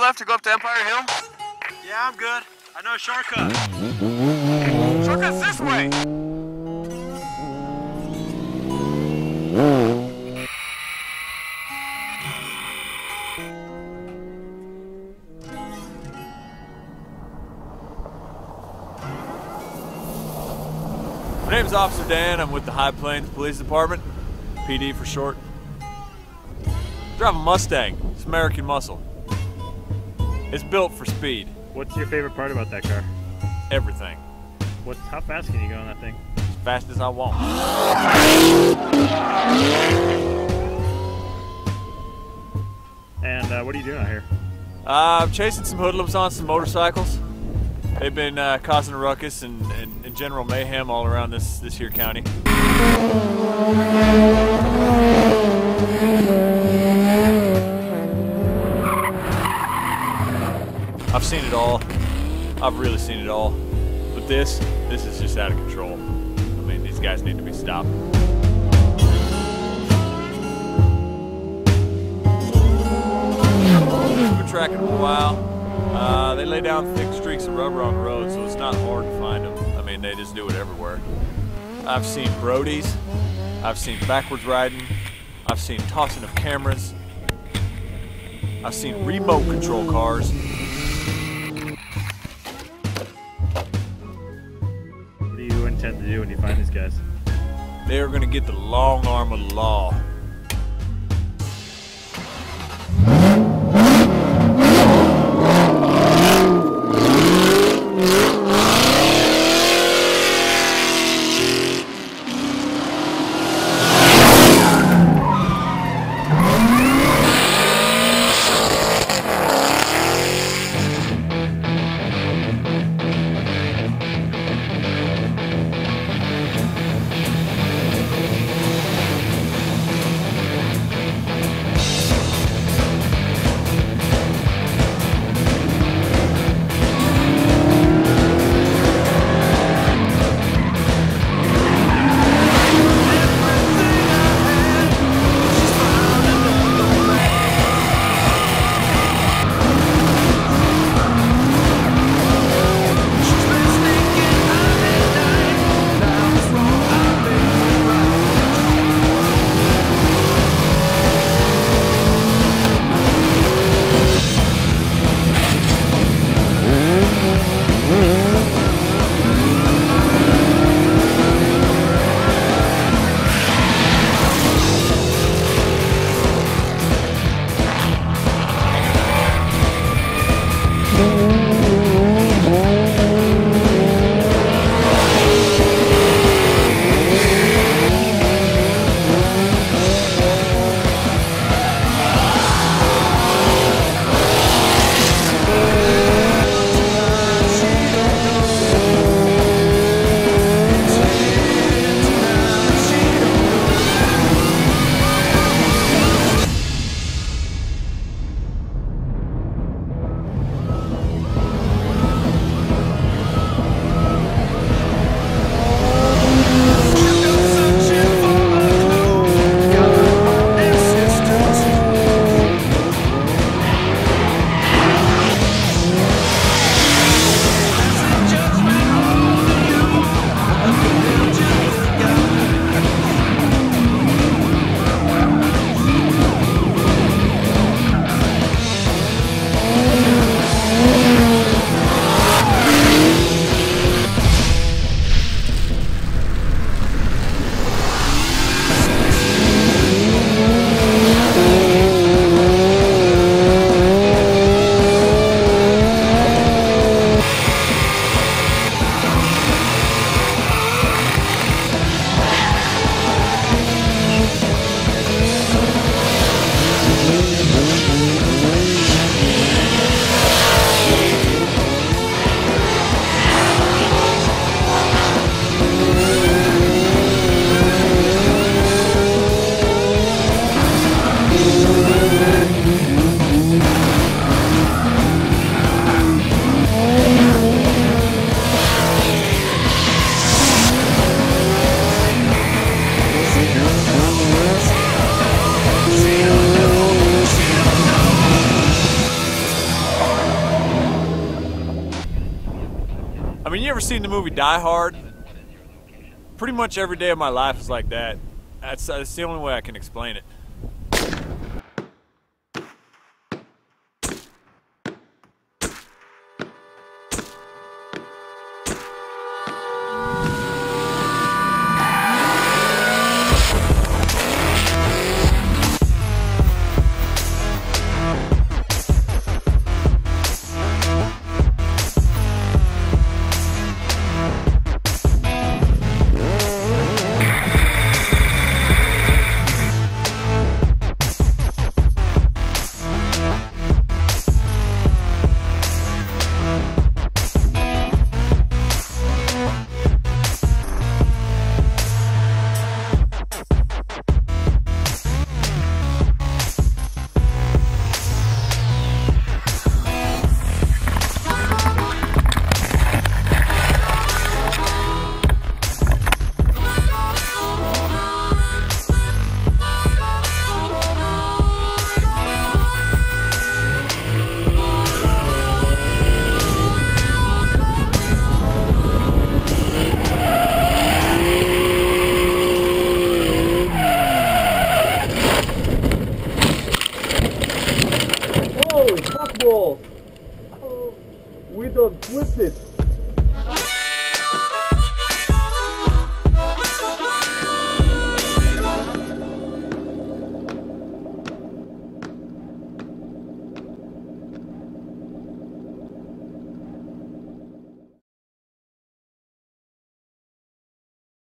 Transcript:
left to go up to Empire Hill? Yeah, I'm good. I know a shortcut. Shortcut's this way! My name's Officer Dan. I'm with the High Plains Police Department, PD for short. Drive a Mustang. It's American muscle. It's built for speed. What's your favorite part about that car? Everything. How fast can you go on that thing? As fast as I want. And what are you doing out here? I'm chasing some hoodlums on some motorcycles. They've been causing a ruckus and general mayhem all around this here county. I've seen it all. I've really seen it all. But this is just out of control. I mean, these guys need to be stopped. We've been tracking them a while. They lay down thick streaks of rubber on the road, so it's not hard to find them. I mean, they just do it everywhere. I've seen Brodies. I've seen backwards riding. I've seen tossing of cameras. I've seen remote control cars. What do you intend to do when you find these guys? They are going to get the long arm of the law. seen the movie Die Hard? Pretty much every day of my life is like that. That's the only way I can explain it. We done flipped it.